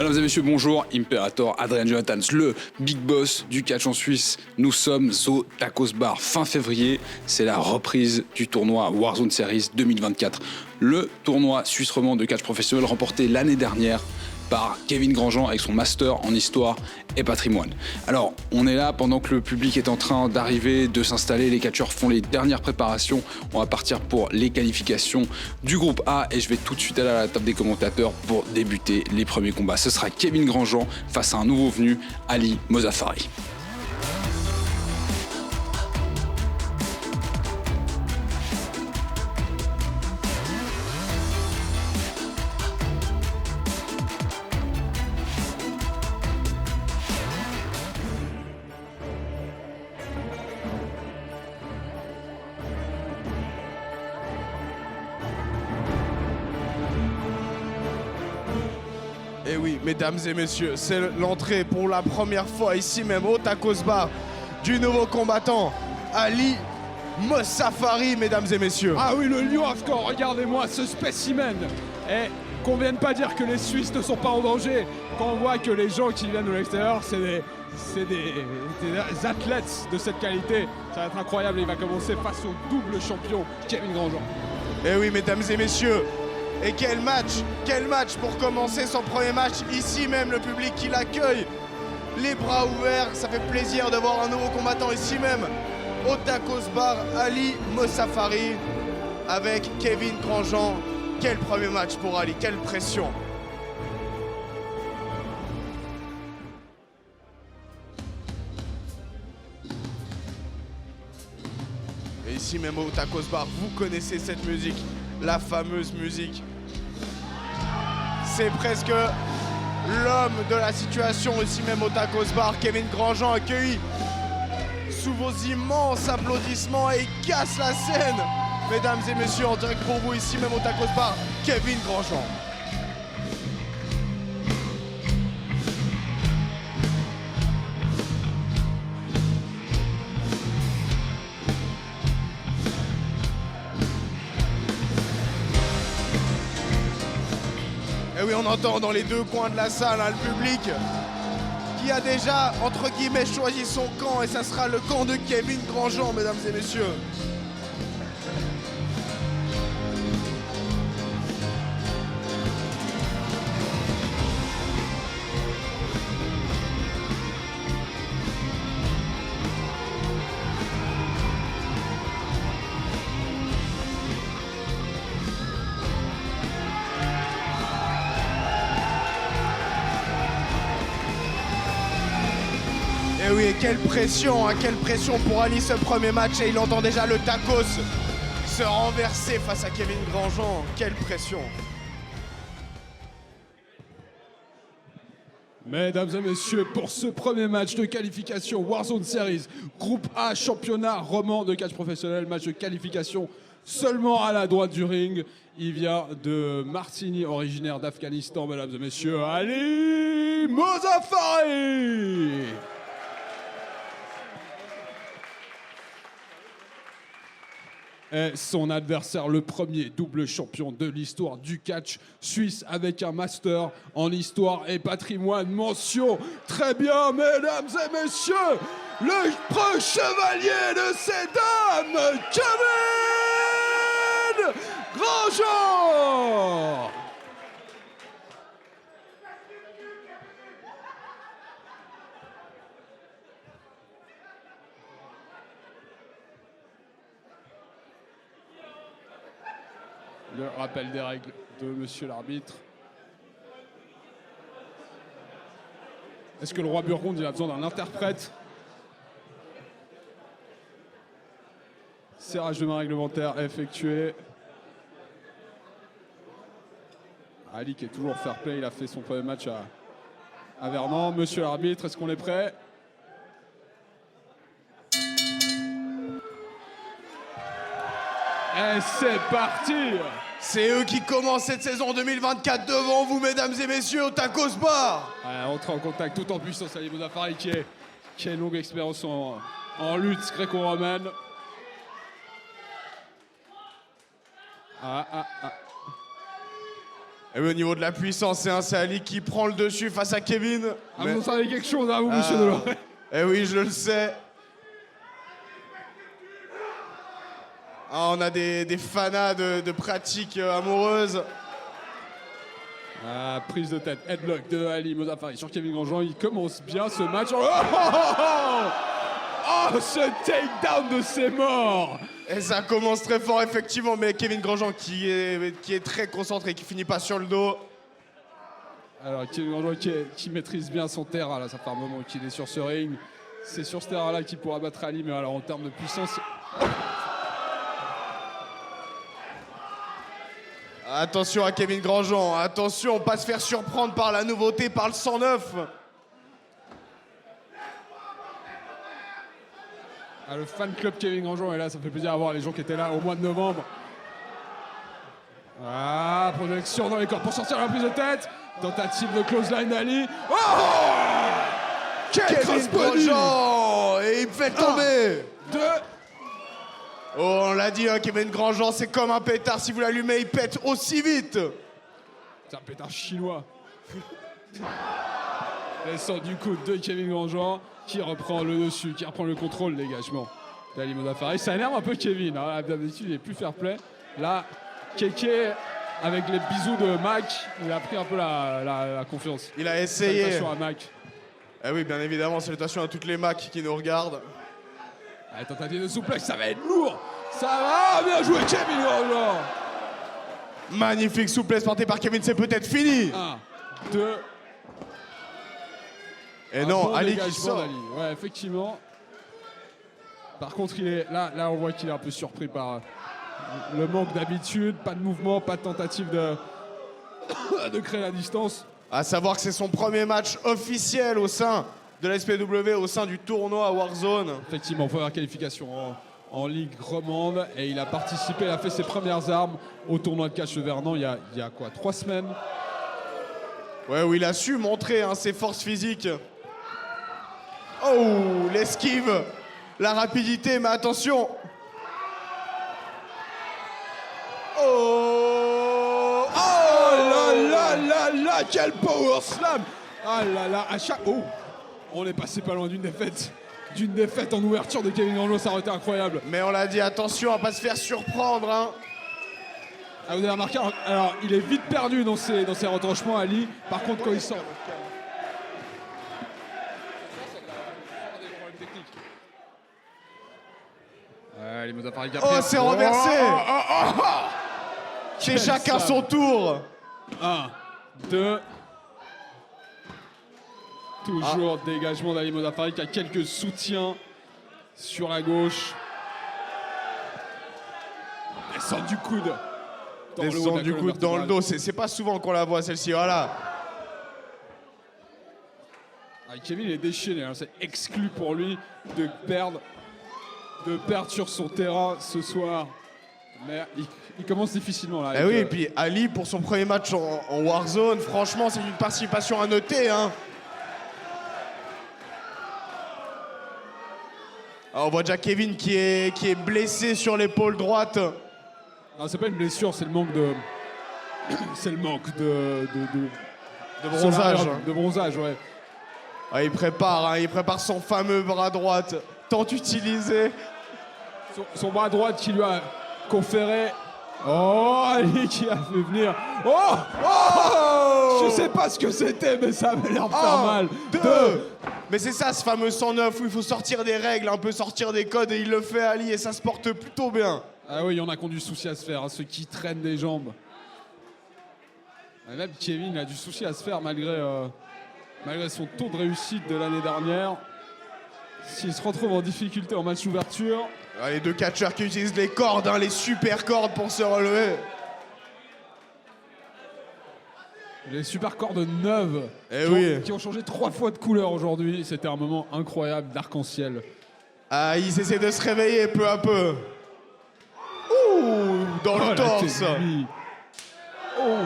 Mesdames et messieurs, bonjour. Imperator Adrian Jonathans, le big boss du catch en Suisse. Nous sommes au Tacos Bar fin février. C'est la reprise du tournoi Warzone Series 2024. Le tournoi suisse romand de catch professionnel remporté l'année dernière par Kevin Grandjean avec son master en histoire et patrimoine. Alors, on est là pendant que le public est en train d'arriver, de s'installer. Les catcheurs font les dernières préparations. On va partir pour les qualifications du groupe A et je vais tout de suite aller à la table des commentateurs pour débuter les premiers combats. Ce sera Kevin Grandjean face à un nouveau venu, Ali Mozafari. Et oui, mesdames et messieurs, c'est l'entrée pour la première fois ici même au Tacos Bar du nouveau combattant Ali Mozafari, mesdames et messieurs. Ah oui, le lion afghan, regardez-moi ce spécimen. Et qu'on vienne pas dire que les Suisses ne sont pas en danger quand on voit que les gens qui viennent de l'extérieur, c'est des athlètes de cette qualité. Ça va être incroyable, il va commencer face au double champion Kevin Grandjean. Et oui, mesdames et messieurs, et quel match pour commencer son premier match, ici même le public qui l'accueille, les bras ouverts, ça fait plaisir de voir un nouveau combattant ici même au Tacos Bar, Ali Mozafari avec Kevin Grandjean. Quel premier match pour Ali, quelle pression. Et ici même au Tacos Bar, vous connaissez cette musique, la fameuse musique. C'est presque l'homme de la situation ici même au Tacos Bar, Kevin Grandjean, accueilli sous vos immenses applaudissements et il casse la scène. Mesdames et messieurs, en direct pour vous ici même au Tacos Bar, Kevin Grandjean. Et oui, on entend dans les deux coins de la salle le public qui a déjà, entre guillemets, choisi son camp et ça sera le camp de Kevin Grandjean, mesdames et messieurs. Et oui, quelle pression pour Ali ce premier match et il entend déjà le Tacos se renverser face à Kevin Grandjean. Quelle pression. Mesdames et messieurs, pour ce premier match de qualification Warzone Series, groupe A, championnat roman de catch professionnel, match de qualification seulement à la droite du ring. Il vient de Martigny, originaire d'Afghanistan, mesdames et messieurs, Ali Mozafari. Et son adversaire, le premier double champion de l'histoire du catch suisse avec un master en histoire et patrimoine. Mention très bien, mesdames et messieurs, le chevalier de ces dames, Kevin Grandjean. Le rappel des règles de monsieur l'arbitre. Est-ce que le roi Burgonde il a besoin d'un interprète? Serrage de main réglementaire effectué. Ali qui est toujours fair play, il a fait son premier match à Vernon. Monsieur l'arbitre, est-ce qu'on est prêt? Et c'est parti! C'est eux qui commencent cette saison 2024 devant vous, mesdames et messieurs, au Tacos Bar. Entrée en contact tout en puissance, Ali Mozafari qui a une longue expérience en lutte gréco-romaine. Et oui, au niveau de la puissance, c'est Ali qui prend le dessus face à Kevin. Ah, vous en savez quelque chose, hein, vous, monsieur Delorme? Eh oui, je le sais. Ah, on a des fanas de pratiques amoureuses. Ah, prise de tête, headlock de Ali Mozaffari sur Kevin Grosjean. Il commence bien ce match. Oh, ce takedown de ses morts. Et ça commence très fort, effectivement, mais Kevin Grosjean qui est très concentré, qui finit pas sur le dos. Alors, Kevin Grosjean qui maîtrise bien son terrain, là, ça fait un moment qu'il est sur ce ring. C'est sur ce terrain-là qu'il pourra battre Ali, mais alors en termes de puissance... Attention à Kevin Grosjean, attention, pas se faire surprendre par la nouveauté, par le 109. Ah, le fan club Kevin Grosjean est là, ça fait plaisir à voir les gens qui étaient là au mois de novembre. Ah, projection dans les cordes pour sortir la prise de tête. Tentative de clothesline d'Ali. Oh, Kevin Grosjean, et il me fait tomber. 2. Oh, on l'a dit, hein, Kevin Grosjean, c'est comme un pétard. Si vous l'allumez, il pète aussi vite. C'est un pétard chinois. Descend du coup de Kevin Grosjean qui reprend le dessus, qui reprend le contrôle, dégagement d'Ali Mozaffari. Ça énerve un peu Kevin, hein. D'habitude il est plus fair play. Là, Keke, avec les bisous de Mac, il a pris un peu la confiance. Il a essayé. Salutations à Mac. Eh oui, bien évidemment, salutations à toutes les Macs qui nous regardent. Allez, tentative de souplex, ça va être lourd. Ça va, bien joué Kevin Grosjean. Magnifique souplesse portée par Kevin, c'est peut-être fini. 1, 2. Et non, bon Ali qui dégagement sort. d'Ali. Ouais, effectivement. Par contre, il est là, on voit qu'il est un peu surpris par le manque d'habitude, pas de mouvement, pas de tentative de créer la distance. À savoir que c'est son premier match officiel au sein de la SPW, au sein du tournoi Warzone. Effectivement, première qualification en Ligue romande et il a participé, il a fait ses premières armes au tournoi de catch de Vernon il y a quoi, 3 semaines. Ouais, où il a su montrer ses forces physiques. Oh, l'esquive, la rapidité, mais attention. Oh, Là, quel power slam. Ah là là, à chaque... Oh, on est passé pas loin d'une défaite. D'une défaite en ouverture de Kevin Grosjean, ça aurait été incroyable. Mais on l'a dit, attention à pas se faire surprendre. Hein. Ah, vous avez remarqué, alors il est vite perdu dans ses retranchements, Ali. Par contre, quand il sort... Ali Mozaffari qui a pris Oh, c'est renversé. C'est Quel chacun slam. son tour. 1, 2. Toujours dégagement d'Ali Mozaffari qui a quelques soutiens sur la gauche. Descend du coude. Dans le haut de Descend la du colonne coude dans le vertébrale. dos, c'est pas souvent qu'on la voit celle-ci, voilà. Ah, Kevin il est déchaîné, hein. C'est exclu pour lui de perdre sur son terrain ce soir. Mais il commence difficilement là. Eh oui, et puis Ali, pour son premier match en Warzone, franchement, c'est une participation à noter. Hein. Alors, on voit déjà Kevin qui est blessé sur l'épaule droite. Non, c'est pas une blessure, c'est le manque de. C'est le manque de Bronzage. De bronzage, ouais. Ah, il prépare son fameux bras droite, tant utilisé. Son bras droite qui lui a conféré. Oh, Ali qui a fait venir. Oh, oh, je sais pas ce que c'était, mais ça avait l'air de faire mal. 2. Mais c'est ça, ce fameux 109 où il faut sortir des règles, un peu sortir des codes, et il le fait, Ali, et ça se porte plutôt bien. Ah oui, il y en a qui ont du souci à se faire, hein, ceux qui traînent des jambes. Et même Kevin a du souci à se faire malgré son taux de réussite de l'année dernière. S'il se retrouve en difficulté en match d'ouverture. Ah, les deux catcheurs qui utilisent les cordes, hein, les super cordes pour se relever. Les super cordes neuves qui ont changé 3 fois de couleur aujourd'hui. C'était un moment incroyable d'arc-en-ciel. Ah, ils essaient de se réveiller peu à peu. Ouh, dans le torse. Oh.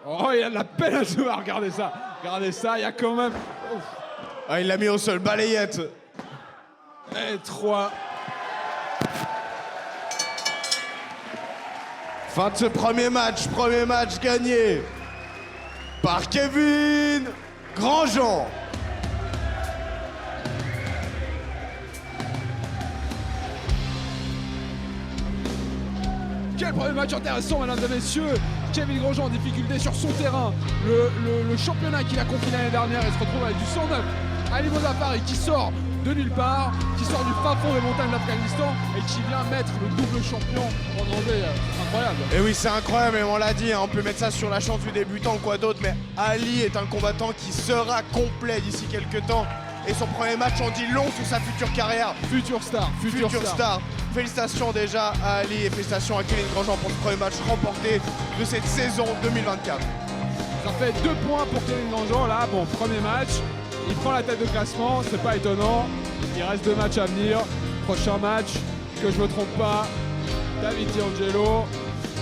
Oh, il a de la peine à jouer. Regardez ça, il y a quand même... Ah, il l'a mis au sol, balayette. Et 3. Fin de ce premier match gagné par Kevin Grandjean. Quel premier match intéressant, mesdames et messieurs. Kevin Grandjean en difficulté sur son terrain. Le championnat qu'il a conquis l'année dernière, il se retrouve avec du 109. Ali Mozafari qui sort de nulle part, qui sort du fin fond des montagnes d'Afghanistan et qui vient mettre le double champion en Vendée. Incroyable. Et oui, c'est incroyable, et on l'a dit, hein, on peut mettre ça sur la chance du débutant ou quoi d'autre, mais Ali est un combattant qui sera complet d'ici quelques temps. Et son premier match en dit long sur sa future carrière. Future star. Félicitations déjà à Ali et félicitations à Kevin Grandjean pour ce premier match remporté de cette saison 2024. Ça fait 2 points pour Kevin Grandjean là, bon, premier match. Il prend la tête de classement, c'est pas étonnant. Il reste 2 matchs à venir. Prochain match, que je me trompe pas, David D'Angelo.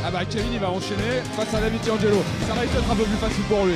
Ah bah Kevin il va enchaîner face à David D'Angelo. Ça va être un peu plus facile pour lui.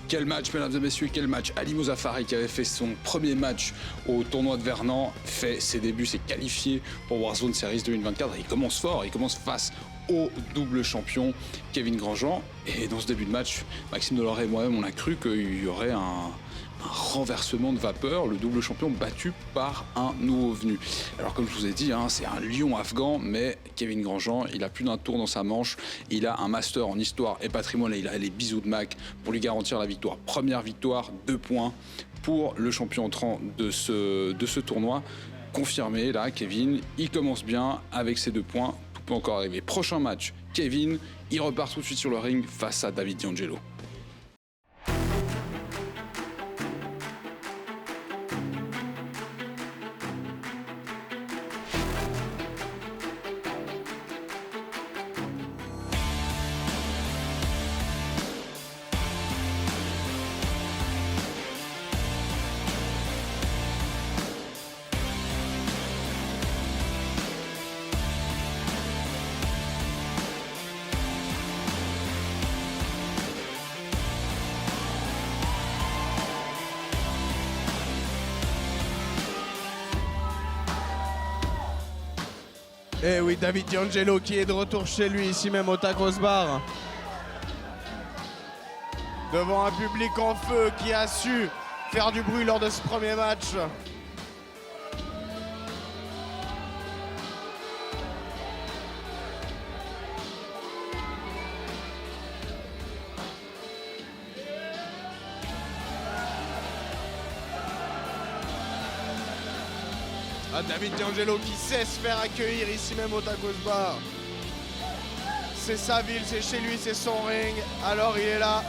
Quel match, mesdames et messieurs, quel match. Ali Mozafari, qui avait fait son premier match au tournoi de Vernon, fait ses débuts, s'est qualifié pour Warzone Series 2024. Il commence fort, il commence face au double champion Kevin Grandjean. Et dans ce début de match, Maxime Delaurey et moi-même, on a cru qu'il y aurait un renversement de vapeur, le double champion battu par un nouveau venu. Alors comme je vous ai dit, hein, c'est un lion afghan, mais Kevin Grandjean, il a plus d'un tour dans sa manche, il a un master en histoire et patrimoine et il a les bisous de Mac pour lui garantir la victoire. Première victoire, 2 points pour le champion entrant de ce tournoi. Confirmé là, Kevin, il commence bien avec ses 2 points, tout peut encore arriver. Prochain match, Kevin, il repart tout de suite sur le ring face à David D'Angelo. Et oui, David D'Angelo qui est de retour chez lui, ici même au Tacos Bar. Devant un public en feu qui a su faire du bruit lors de ce premier match. David D'Angelo qui sait se faire accueillir ici même au Tacos Bar. C'est sa ville, c'est chez lui, c'est son ring, alors il est là.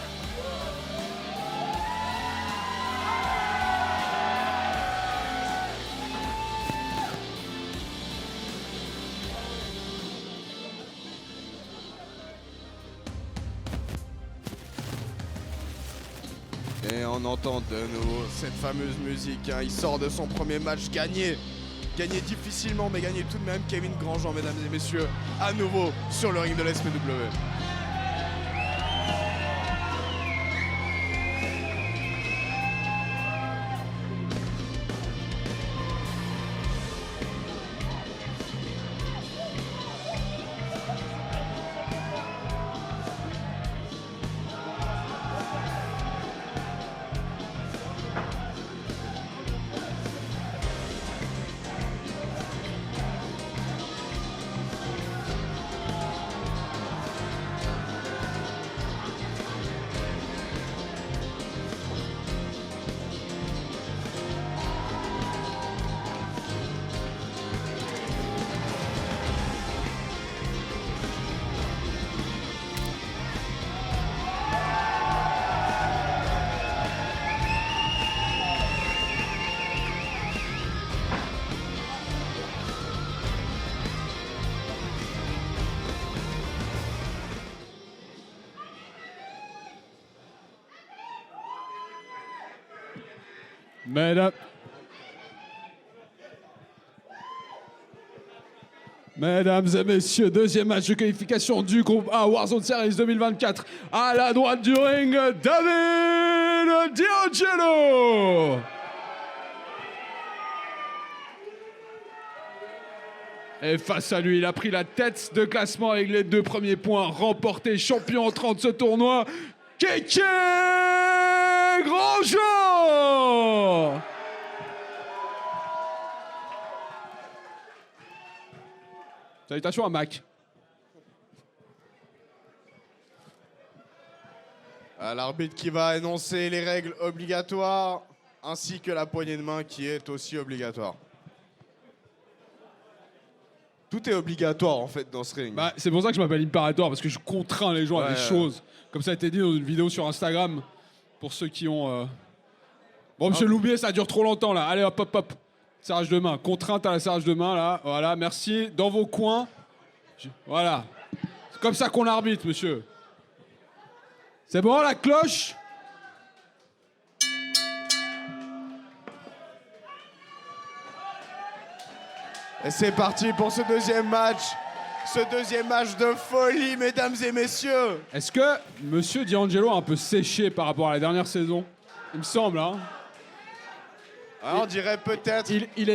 Et on entend de nouveau cette fameuse musique, hein. Il sort de son premier match gagné difficilement, mais gagné tout de même. Kevin Grandjean, mesdames et messieurs, à nouveau sur le ring de l'SPW. Mesdames et messieurs, deuxième match de qualification du groupe A Warzone Series 2024. À la droite du ring, David D'Angelo. Et face à lui, il a pris la tête de classement avec les 2 premiers points, remporté champion entrant de ce tournoi, Kéké Grandjean. Salutations à Mac. L'arbitre qui va énoncer les règles obligatoires, ainsi que la poignée de main qui est aussi obligatoire. Tout est obligatoire en fait dans ce ring. Bah, c'est pour ça que je m'appelle Imperator, parce que je contrains les gens à des choses. Comme ça a été dit dans une vidéo sur Instagram, pour ceux qui ont... Bon, monsieur Loubier, ça dure trop longtemps là. Allez, hop, hop, hop. Serrage de main. Contrainte à la serrage de main là. Voilà, merci. Dans vos coins. Voilà. C'est comme ça qu'on arbitre, monsieur. C'est bon, la cloche? Et c'est parti pour ce deuxième match. Ce deuxième match de folie, mesdames et messieurs. Est-ce que monsieur D'Angelo a un peu séché par rapport à la dernière saison? Il me semble, hein. On dirait peut-être. Il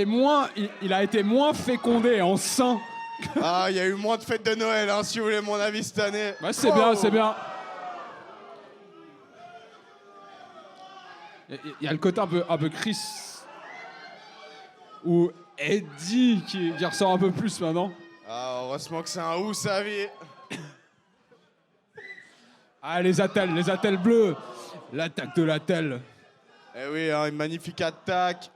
a été moins fécondé en sein. Ah, il y a eu moins de fêtes de Noël, hein, si vous voulez mon avis cette année. Ouais, c'est bien, c'est bien. Il y a le côté un peu Chris ou Eddie qui ressort un peu plus maintenant. Ah, heureusement que c'est un ou sa vie. Ah, les attelles bleues. L'attaque de l'attelle. Eh oui, hein, une magnifique attaque.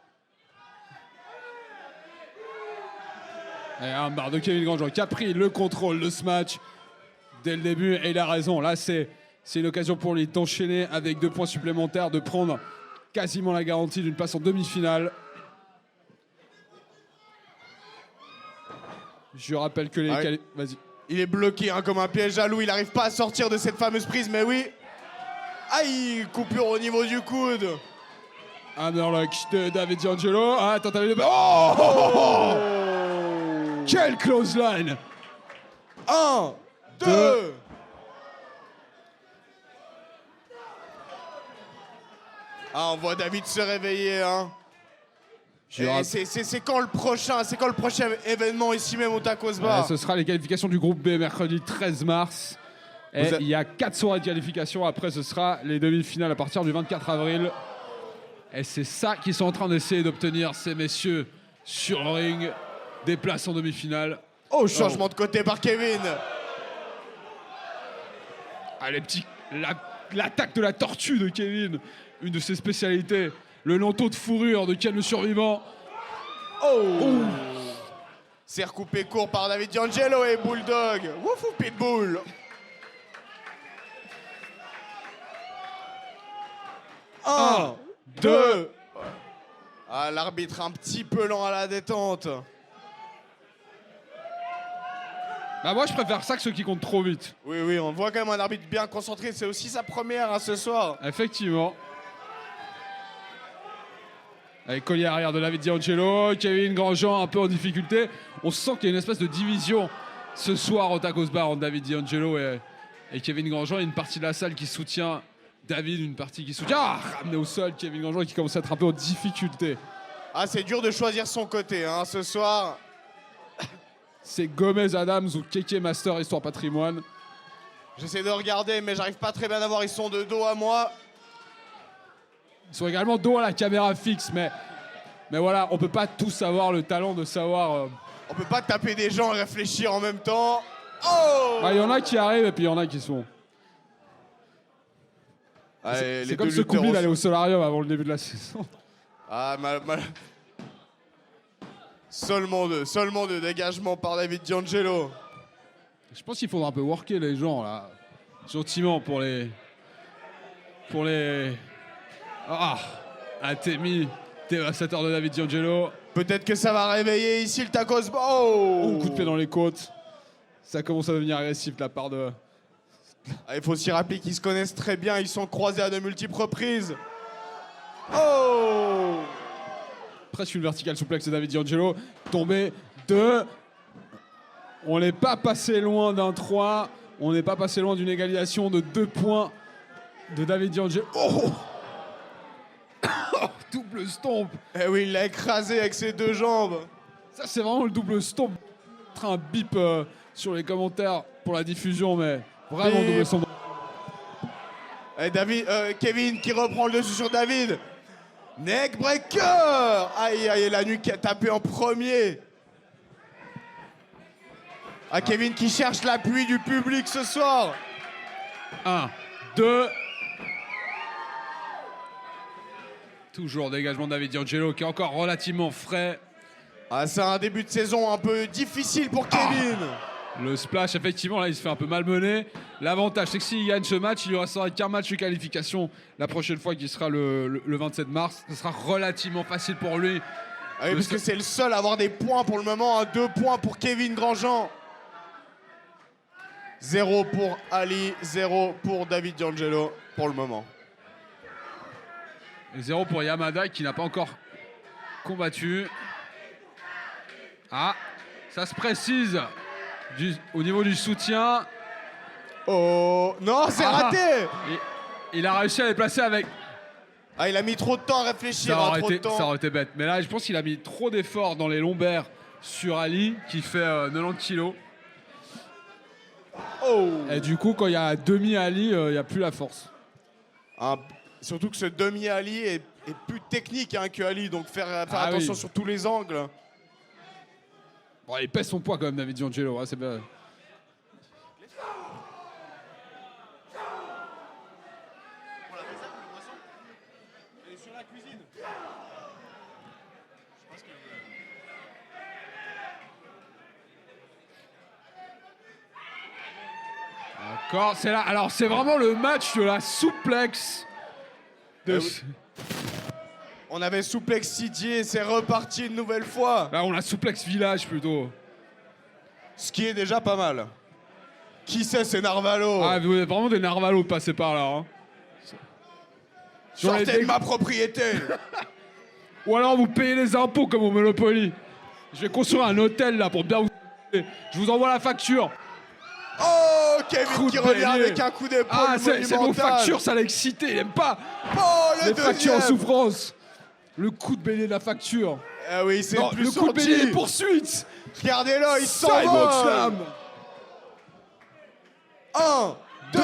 Et un bar de Kevin Grandjean qui a pris le contrôle de ce match dès le début. Et il a raison. Là, c'est une occasion pour lui d'enchaîner avec 2 points supplémentaires, de prendre quasiment la garantie d'une place en demi-finale. Je rappelle que les... Vas-y. Il est bloqué hein, comme un piège à loup. Il n'arrive pas à sortir de cette fameuse prise, mais oui. Aïe, coupure au niveau du coude. Underlock de David D'Angelo. Ah, tentative de... Oh, quelle close line. 1, 2. Ah, on voit David se réveiller, hein. C'est quand le prochain événement ici même au Tacos Bar? Ce sera les qualifications du groupe B mercredi 13 mars. Et il y a 4 soirées de qualification. Après, ce sera les demi-finales à partir du 24 avril. Et c'est ça qu'ils sont en train d'essayer d'obtenir, ces messieurs, sur le ring. Des places en demi-finale. Oh, changement de côté par Kevin. Ah, l'attaque de la tortue de Kevin. Une de ses spécialités. Le manteau de fourrure de Ken le survivant. Oh. C'est recoupé court par David D'Angelo et Bulldog. Woufou Pitbull. 1, 2. Ah, l'arbitre un petit peu lent à la détente. Bah moi je préfère ça que ceux qui comptent trop vite. Oui, on voit quand même un arbitre bien concentré. C'est aussi sa première hein, ce soir. Effectivement. Avec collier arrière de David D'Angelo, Kevin Grandjean un peu en difficulté. On sent qu'il y a une espèce de division ce soir au Tacos Bar entre David D'Angelo et Kevin Grandjean. Il y a une partie de la salle qui soutient David, une partie qui soutient... Ah, ramené au sol, Kevin Grandjean qui commence à être un peu en difficulté. Ah, c'est dur de choisir son côté hein, ce soir. C'est Gomez Adams ou Kéké Master Histoire Patrimoine. J'essaie de regarder, mais j'arrive pas très bien à voir. Ils sont de dos à moi. Ils sont également dos à la caméra fixe, mais voilà, on peut pas tous avoir le talent de savoir... On peut pas taper des gens et réfléchir en même temps. Oh! Il y en a qui arrivent et puis il y en a qui sont... Allez, c'est comme ce combi d'aller au solarium avant le début de la saison. Ah, mal. Seulement deux dégagements par David D'Angelo. Je pense qu'il faudra un peu worker les gens, là. Gentiment, pour les... Ah, Atemi, dévastateur de David D'Angelo. Peut-être que ça va réveiller ici le Tacos Bar. Oh, coup de pied dans les côtes. Ça commence à devenir agressif de la part de... Ah, il faut aussi rappeler qu'ils se connaissent très bien. Ils sont croisés à de multiples reprises. Oh! Presque une verticale souplex de David D'Angelo. Tombé 2. On n'est pas passé loin d'un 3. On n'est pas passé loin d'une égalisation de 2 points de David D'Angelo. Oh! Double stomp. Eh oui, il l'a écrasé avec ses 2 jambes. Ça, c'est vraiment le double stomp. Un bip sur les commentaires pour la diffusion, mais vraiment Bip. double stomp. Et Kevin qui reprend le dessus sur David. Neckbreaker. Aïe, aïe, la nuque qui a tapé en premier. Ah, Kevin qui cherche l'appui du public ce soir. 1, 2. Toujours dégagement de David D'Angelo qui est encore relativement frais. Ah, c'est un début de saison un peu difficile pour Kevin. Le splash, effectivement, là, il se fait un peu malmener. L'avantage, c'est que s'il gagne ce match, il lui restera qu'un match de qualification la prochaine fois qui sera le 27 mars. Ce sera relativement facile pour lui. Ah oui, parce que c'est le seul à avoir des points pour le moment. 2 points pour Kevin Grandjean. 0 pour Ali, 0 pour David D'Angelo pour le moment. Et 0 pour Yamada qui n'a pas encore combattu. Ah, ça se précise au niveau du soutien. Oh non, c'est raté. Il a réussi à les placer avec. Ah, il a mis trop de temps à réfléchir. Ça aurait trop de temps. été bête. Mais là, je pense qu'il a mis trop d'efforts dans les lombaires sur Ali qui fait 90 kilos. Oh. Et du coup, quand il y a demi-Ali, il n'y a plus la force. Surtout que ce demi-Ali est plus technique que Ali, donc faire attention sur tous les angles. Bon, il pèse son poids quand même, David D'Angelo. Hein, c'est bien. D'accord, c'est là. Alors, c'est vraiment le match de la souplex. On avait souplex Didier, c'est reparti une nouvelle fois. Là, on a souplex village plutôt. Ce qui est déjà pas mal. Qui c'est, c'est Narvalo. Ah, vous êtes vraiment des narvalos de passer par là. Hein. Sortez de ma propriété. Ou alors vous payez les impôts comme au Monopoly. Je vais construire un hôtel là pour bien vous. Je vous envoie la facture. Oh, Kevin qui revient avec un coup d'épaule monumental. C'est vos factures, ça l'a excité, il aime pas. Oh, les factures en souffrance. Le coup de bélier de la facture. Ah oui, c'est plus le coup de bélier des poursuites. Regardez-le, il s'envole. 1, 2.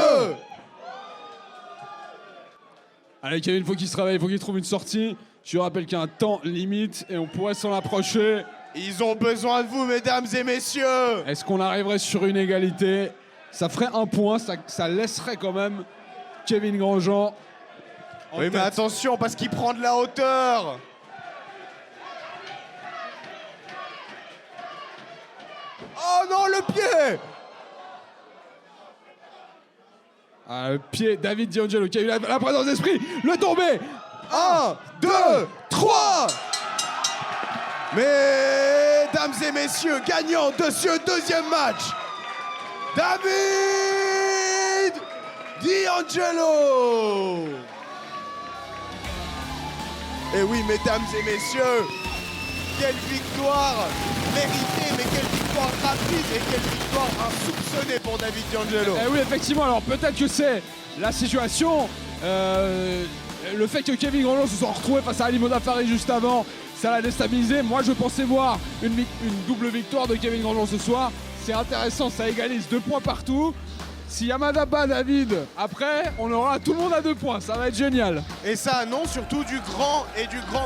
Allez, Kevin, faut qu'il se réveille, faut qu'il trouve une sortie. Je rappelle qu'il y a un temps limite et on pourrait s'en approcher. Ils ont besoin de vous, mesdames et messieurs. Est-ce qu'on arriverait sur une égalité? Ça ferait un point, ça laisserait quand même Kevin Grandjean. Oui, mais attention, parce qu'il prend de la hauteur. Oh non, le pied. Ah, le pied, David D'Angelo qui a eu la présence d'esprit. Le tombé. 1, 2, 3. Mesdames et messieurs, gagnant de ce deuxième match, David D'Angelo. Et oui, mesdames et messieurs, quelle victoire méritée, mais quelle victoire rapide et quelle victoire insoupçonnée pour David D'Angelo. Eh oui, effectivement, alors peut-être que c'est la situation, le fait que Kevin Grandjean se soit retrouvé face à Ali Modafari juste avant, ça l'a déstabilisé. Moi, je pensais voir une double victoire de Kevin Grandjean ce soir. C'est intéressant, ça égalise 2 points partout. Si Yamada bat David, après, on aura tout le monde à 2 points. Ça va être génial. Et ça annonce surtout du grand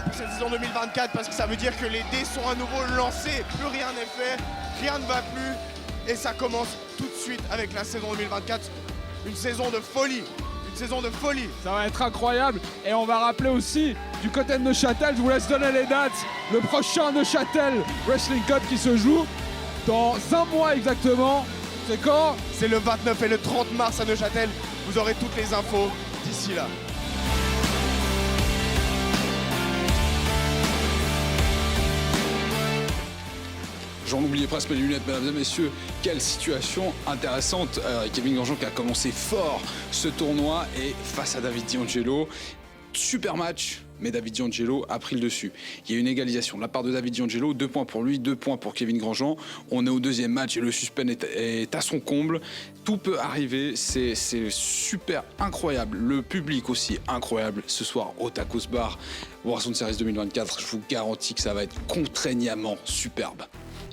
pour cette saison 2024 parce que ça veut dire que les dés sont à nouveau lancés. Plus rien n'est fait, rien ne va plus. Et ça commence tout de suite avec la saison 2024. Une saison de folie. Saison de folie. Ça va être incroyable. Et on va rappeler aussi du côté de Neuchâtel, je vous laisse donner les dates. Le prochain Neuchâtel Wrestling Cup qui se joue dans 1 mois exactement. C'est quand? C'est le 29 et le 30 mars à Neuchâtel. Vous aurez toutes les infos d'ici là. J'en oubliais presque mes lunettes, mesdames et messieurs. Quelle situation intéressante. Kevin Grandjean qui a commencé fort ce tournoi et face à David D'Angelo. Super match. mais David D'Angelo a pris le dessus. Il y a une égalisation de la part de David D'Angelo, 2 points pour lui, 2 points pour Kevin Grandjean. On est au deuxième match et le suspense est à son comble. Tout peut arriver, c'est super incroyable. Le public aussi incroyable ce soir au Tacos Bar Warzone Series 2024. Je vous garantis que ça va être contraignamment superbe.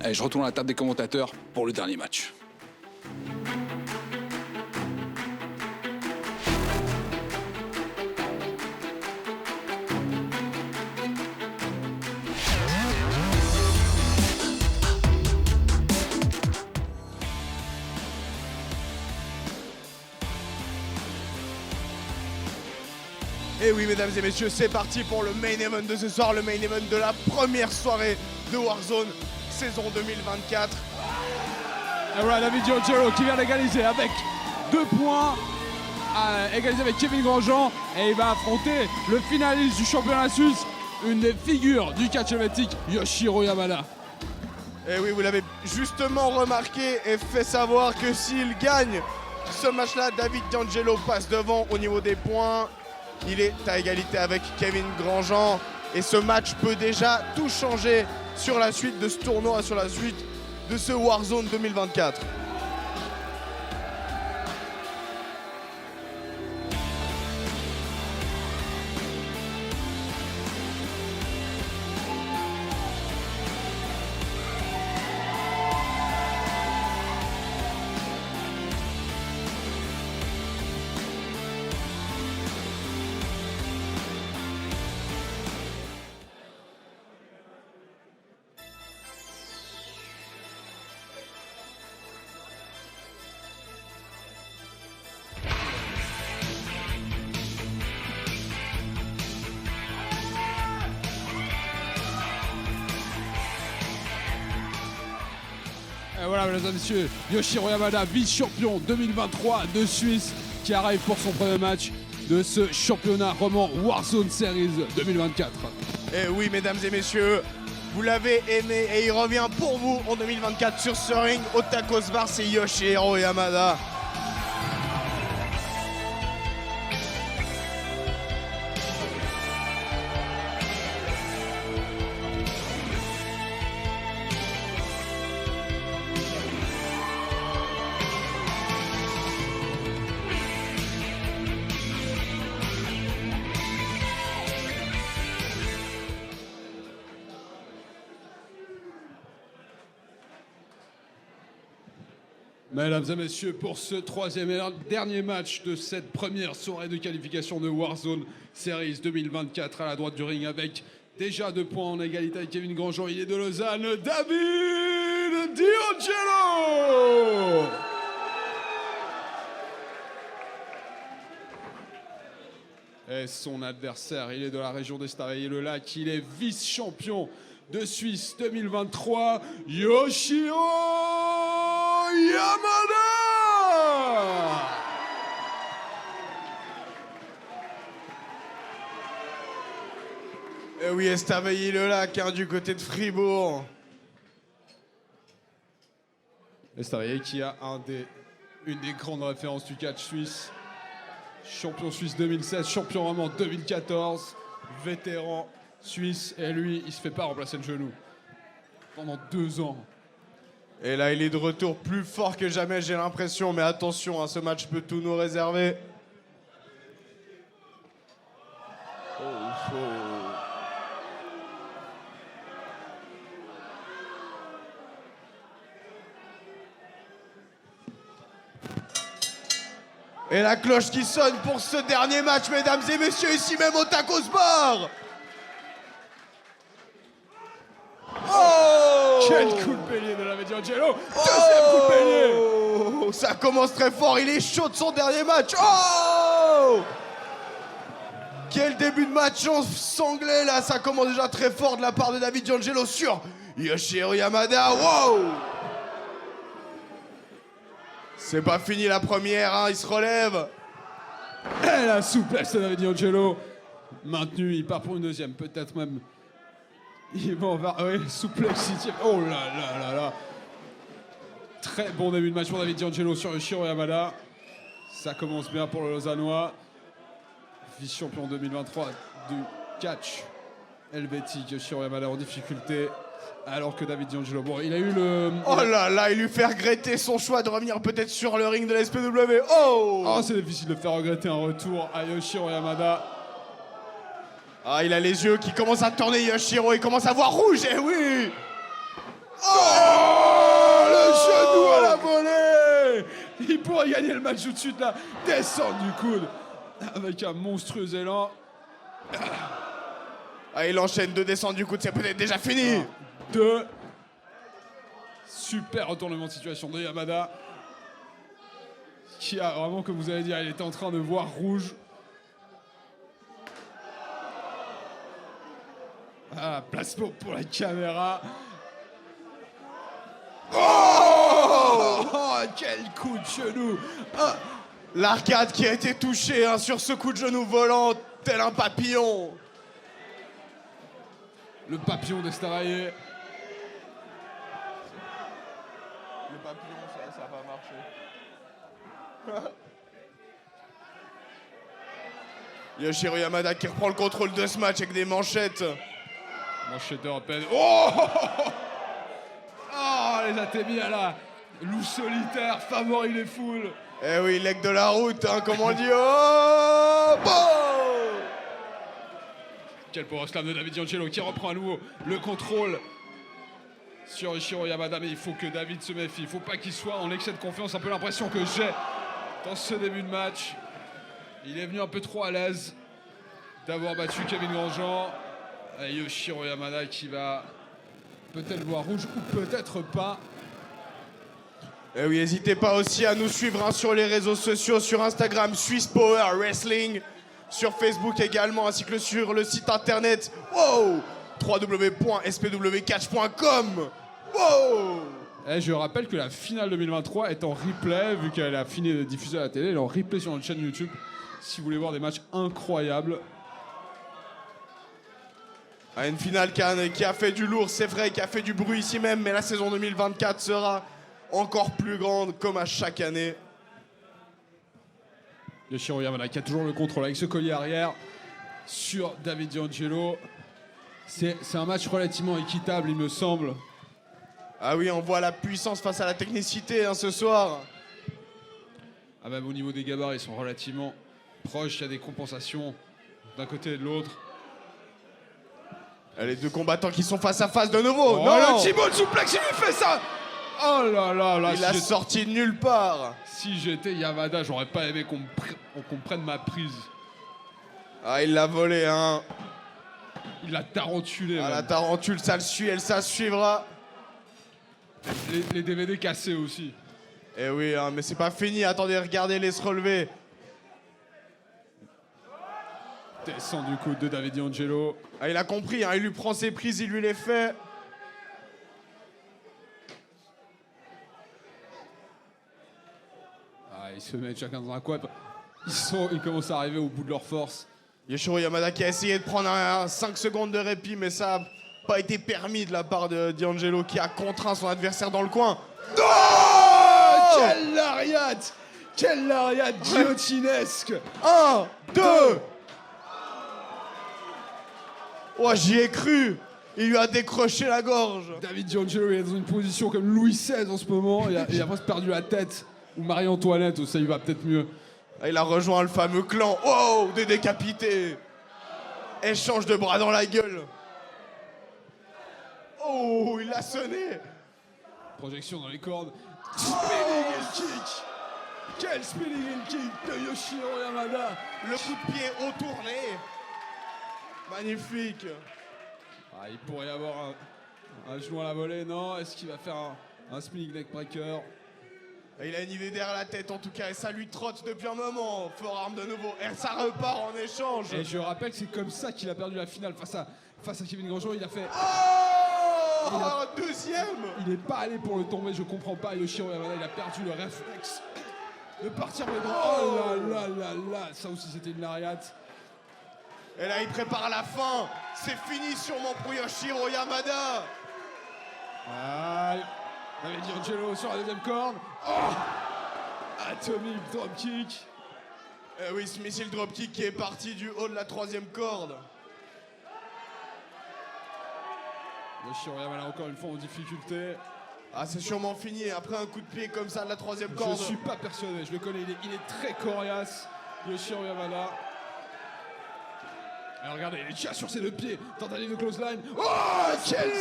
Allez, je retourne à la table des commentateurs pour le dernier match. Et oui, mesdames et messieurs, c'est parti pour le main event de ce soir, le main event de la première soirée de Warzone saison 2024. Et voilà David D'Angelo qui vient d'égaliser avec 2 points, égalisé avec Kevin Grandjean, et il va affronter le finaliste du championnat suisse, une des figures du catch helvétique, Yoshihiro Yamada. Et oui, vous l'avez justement remarqué et fait savoir que s'il gagne ce match-là, David D'Angelo passe devant au niveau des points. Il est à égalité avec Kevin Grandjean et ce match peut déjà tout changer sur la suite de ce tournoi, sur la suite de ce Warzone 2024. Et voilà, mesdames et messieurs, Yoshihiro Yamada, vice-champion 2023 de Suisse, qui arrive pour son premier match de ce championnat roman Warzone Series 2024. Et oui, mesdames et messieurs, vous l'avez aimé et il revient pour vous en 2024 sur ce ring au Tacos Bar, c'est Yoshihiro Yamada. Mesdames et messieurs, pour ce troisième et dernier match de cette première soirée de qualification de Warzone Series 2024 à la droite du ring avec déjà 2 points en égalité avec Kevin Grandjean, il est de Lausanne, David D'Angelo. Et son adversaire, il est de la région d'Estavayer-le-Lac, il est vice-champion de Suisse 2023, Yoshihiro Yamada. Et oui, Estavayer-le-Lac, hein, du côté de Fribourg. Estavayer qui a une des grandes références du catch suisse. Champion suisse 2016, champion roman 2014, vétéran suisse. Et lui, il se fait pas remplacer le genou pendant 2 ans. Et là, il est de retour plus fort que jamais, j'ai l'impression. Mais attention, hein, ce match peut tout nous réserver. Et la cloche qui sonne pour ce dernier match, mesdames et messieurs, ici même au Tacos Bar. Oh! Quel coup de bélier de David D'Angelo! Deuxième coup de bélier! Ça commence très fort, il est chaud de son dernier match. Oh! Quel début de match sanglé là, ça commence déjà très fort de la part de David D'Angelo sur Yoshihiro Yamada. Wow! C'est pas fini la première, hein, il se relève. Et la souplesse de David D'Angelo. Maintenu, il part pour une deuxième, peut-être même. Il va en voir. Oui, souplesse. Oh là là là là. Très bon début de match pour David D'Angelo sur Yoshihiro Yamada. Ça commence bien pour le Lausannois. Vice-champion 2023 du catch helvétique. Yoshiro Yamada en difficulté. Alors que David D'Angelo, bon, il a eu le... Oh là là, il lui fait regretter son choix de revenir peut-être sur le ring de la SPW. Oh, Oh, c'est difficile de faire regretter un retour à Yoshiro Yamada. Ah, il a les yeux qui commencent à tourner, Yoshiro, il commence à voir rouge, eh oui. Oh, Le genou à la volée. Il pourrait gagner le match tout de suite là. Descendre du coude avec un monstrueux élan. Ah, il enchaîne 2 descentes du coude, c'est peut-être déjà fini. 2. Super retournement de situation de Yamada. Qui a vraiment, comme vous allez dire, il était en train de voir rouge. Ah, placement pour la caméra. Oh, quel coup de genou. Ah, l'arcade qui a été touchée hein, sur ce coup de genou volant, tel un papillon. Le papillon d'Estaraillé. Le papillon, ça va pas marcher. Yoshiro Yamada qui reprend le contrôle de ce match avec des manchettes. Manchette européenne. Oh, oh, les atémis à la loup solitaire, favori les foules. Eh oui, leg de la route, hein, comme on dit. Oh, bon. Quel power slam de David D'Angelo qui reprend à nouveau le contrôle sur Yoshiro Yamada. Mais il faut que David se méfie. Il ne faut pas qu'il soit en excès de confiance. Un peu l'impression que j'ai dans ce début de match. Il est venu un peu trop à l'aise d'avoir battu Kevin Grandjean. Et Yoshiro Yamada qui va peut-être voir rouge ou peut-être pas. Et oui, n'hésitez pas aussi à nous suivre hein, sur les réseaux sociaux, sur Instagram, Swiss Power Wrestling, sur Facebook également, ainsi que sur le site internet wow, www.spwcatch.com. Wow. Et je rappelle que la finale 2023 est en replay, vu qu'elle a fini de diffuser à la télé, elle est en replay sur notre chaîne YouTube, si vous voulez voir des matchs incroyables. Ah, une finale qui a fait du lourd, c'est vrai, qui a fait du bruit ici même, mais la saison 2024 sera encore plus grande, comme à chaque année. Yoshiro Yamada qui a toujours le contrôle avec ce collier arrière sur David D'Angelo. C'est un match relativement équitable, il me semble. Ah oui, on voit la puissance face à la technicité hein, ce soir. Ah, même au niveau des gabarits, ils sont relativement proches, il y a des compensations d'un côté et de l'autre. Les deux combattants qui sont face à face de nouveau. Oh, non, le T-bone suplex, il lui fait ça. Oh là là là. Il a sorti de nulle part. Si j'étais Yamada, j'aurais pas aimé qu'on prenne ma prise. Ah, il l'a volé, hein. Il l'a tarentulé. Ah, même. la tarentule, ça le suit, ça se suivra. Les DVD cassés aussi. Eh oui, hein, mais c'est pas fini. Attendez, regardez les se relever. Descend du coup de David D'Angelo. Ah, il a compris, hein, il lui prend ses prises, il lui les fait. Ah, ils se mettent chacun dans un coin. Ils commencent à arriver au bout de leur force. Yoshiro Yamada qui a essayé de prendre 5 secondes de répit, mais ça n'a pas été permis de la part de D'Angelo qui a contraint son adversaire dans le coin. Oh, quelle lariat! Quelle lariat guillotinesque! 1, 2. Oh, j'y ai cru. Il lui a décroché la gorge. David D'Angelo il est dans une position comme Louis XVI en ce moment. Il a presque perdu la tête. Ou Marie-Antoinette, ça il va peut-être mieux. Ah, il a rejoint le fameux clan. Oh, des décapités. Échange de bras dans la gueule. Oh, il a sonné. Projection dans les cordes. Spinning heel kick! Quel spinning heel kick de Yoshiro Yamada! Le coup de pied haut tourné. Magnifique. Ah, il pourrait y avoir un genou à la volée, non? Est-ce qu'il va faire un spinning neck breaker? Il a une idée derrière la tête en tout cas et ça lui trotte depuis un moment. Forearm de nouveau et ça repart en échange. Et je rappelle que c'est comme ça qu'il a perdu la finale face à Kevin Grandjean. Il a fait... Oh, un deuxième. Il n'est pas allé pour le tomber, je comprends pas. Yoshiro Yamada, il a perdu le réflexe de partir pour le droit. Oh là là là là, ça aussi c'était une lariat. Et là il prépare la fin. C'est fini sûrement pour Yoshiro Yamada. Ah, David D'Angelo sur la deuxième corde. Oh, atomic dropkick. Oui, ce missile dropkick qui est parti du haut de la troisième corde. Yoshiro Yamada encore une fois en difficulté. Ah, c'est sûrement fini après un coup de pied comme ça de la troisième Je corde. suis pas persuadé, je le connais, il est très coriace, Yoshiro Yamada. Alors regardez, il est déjà sur ses deux pieds, tentative de close line. Oh, quel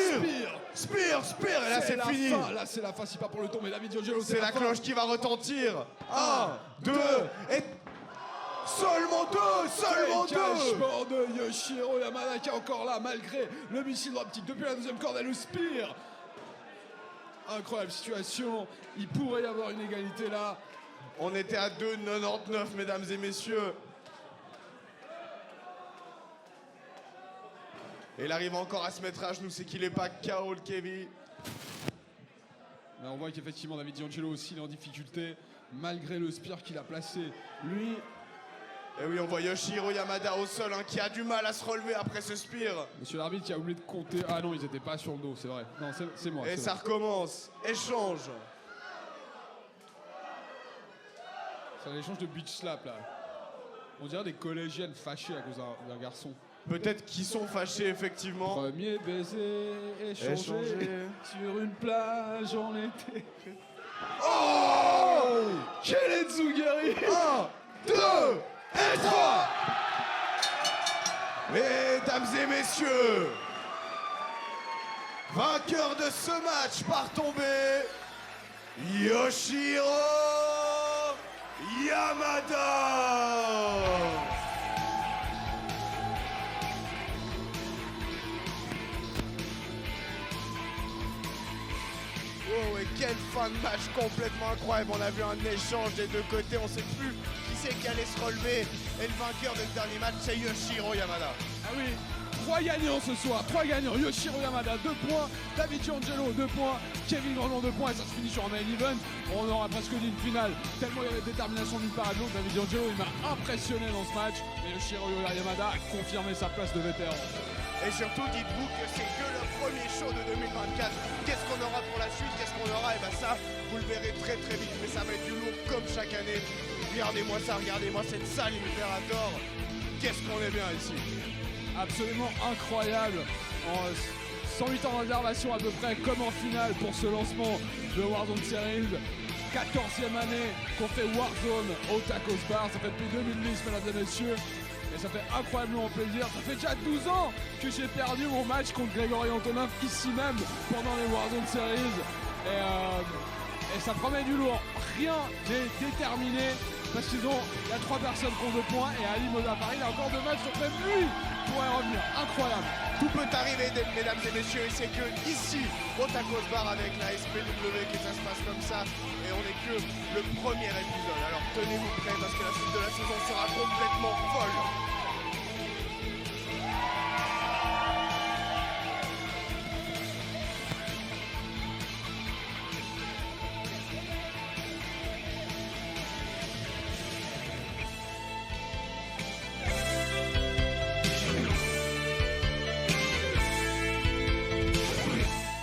spear! Spear, et là c'est la fini. fin. Là c'est la fin, c'est pas pour le tour, mais David D'Angelo, C'est la fin. cloche qui va retentir. 1, 2, et seulement deux. Cachement de Yoshiro Yamada qui est encore là malgré le missile dropkick depuis la deuxième corde et le spear. Incroyable situation, il pourrait y avoir une égalité là. On était à 2,99 mesdames et messieurs. Et il arrive encore à se mettre à genoux, c'est qu'il est pas KO le Kevin. Là, on voit qu'effectivement David D'Angelo aussi il est en difficulté malgré le spear qu'il a placé. Lui, Et oui, on voit Yoshiro Yamada au sol qui a du mal à se relever après ce spear. monsieur l'arbitre qui a oublié de compter. Ah non, ils étaient pas sur le dos, c'est vrai. Non, c'est moi. Et c'est ça vrai. recommence. Échange. C'est un échange de beach slap là. On dirait des collégiennes fâchées à cause d'un garçon. Peut-être qu'ils sont fâchés effectivement. Premier baiser échangé sur une plage en été. Oh, Quel Enzuguri! 1, 2 et 3. Mesdames et messieurs, vainqueur de ce match par tombée, Yoshiro Yamada. Oh, et quelle fin de match complètement incroyable. On a vu un échange des deux côtés, on sait plus qui c'est qui allait se relever. Et le vainqueur de ce dernier match, c'est Yoshiro Yamada. Ah oui, 3 gagnants ce soir, 3 gagnants. Yoshiro Yamada, 2 points. David D'Angelo, 2 points. Kevin Grandjean, 2 points. Et ça se finit sur un main event. On aura presque dit une finale. Tellement il y avait détermination d'une part à l'autre. David D'Angelo, il m'a impressionné dans ce match. Et Yoshiro Yamada a confirmé sa place de vétéran. Et surtout, dites-vous que c'est que le premier show de 2024. Qu'est-ce qu'on aura pour la suite? Qu'est-ce qu'on aura? Et bah ça, vous le verrez très très vite. Mais ça va être du lourd comme chaque année. Regardez-moi ça, regardez-moi cette salle Imperator. Qu'est-ce qu'on est bien ici. Absolument incroyable. En 108 ans d'observation à peu près, comme en finale pour ce lancement de Warzone Series. 14e année qu'on fait Warzone au Tacos Bar. Ça fait depuis 2010, mesdames et messieurs. Et ça fait incroyablement plaisir. Ça fait déjà 12 ans que j'ai perdu mon match contre Grégory Antonov ici même pendant les Warzone Series. Et ça promet du lourd. Rien n'est déterminé parce qu'il y a 3 personnes qui ont 2 points et Ali Modaffari, il a encore 2 matchs, donc même lui pourrait revenir. Incroyable. Tout peut arriver, mesdames et messieurs, et c'est que ici, au Tacos Bar avec la SPW, que ça se passe comme ça, et on n'est que le premier épisode. Alors tenez-vous prêts parce que la suite de la saison sera complètement folle.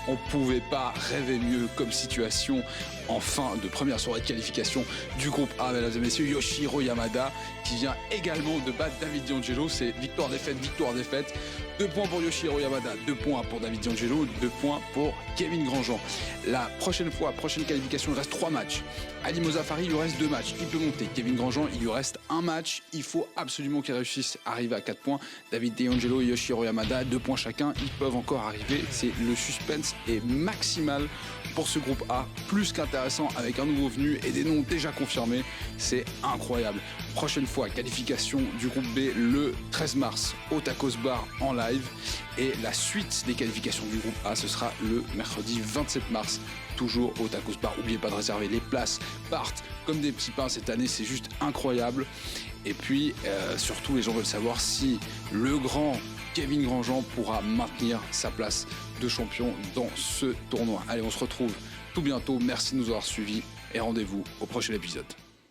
On pouvait pas rêver mieux comme situation en fin de première soirée de qualification du groupe A, mesdames et messieurs. Yoshiro Yamada qui vient également de battre David D'Angelo. C'est victoire-défaite, victoire-défaite. 2 points pour Yoshiro Yamada, 2 points pour David D'Angelo, 2 points pour Kevin Grandjean. La prochaine fois, prochaine qualification, il reste 3 matchs. Ali Mozaffari, il lui reste 2 matchs. Il peut monter. Kevin Grandjean, il lui reste 1 match. Il faut absolument qu'il réussisse à arriver à 4 points. David D'Angelo et Yoshiro Yamada, 2 points chacun. Ils peuvent encore arriver. C'est le suspense est maximal pour ce groupe A. Plus qu'intéressant avec un nouveau venu et des noms déjà confirmés. C'est incroyable. Prochaine fois, qualification du groupe B le 13 mars au Tacos Bar en live. Et la suite des qualifications du groupe A, ce sera le mercredi 27 mars, toujours au Tacos Bar. N'oubliez pas de réserver, les places partent comme des petits pains cette année, c'est juste incroyable. Et puis, surtout, les gens veulent savoir si le grand Kevin Grandjean pourra maintenir sa place de champion dans ce tournoi. Allez, on se retrouve tout bientôt. Merci de nous avoir suivis et rendez-vous au prochain épisode.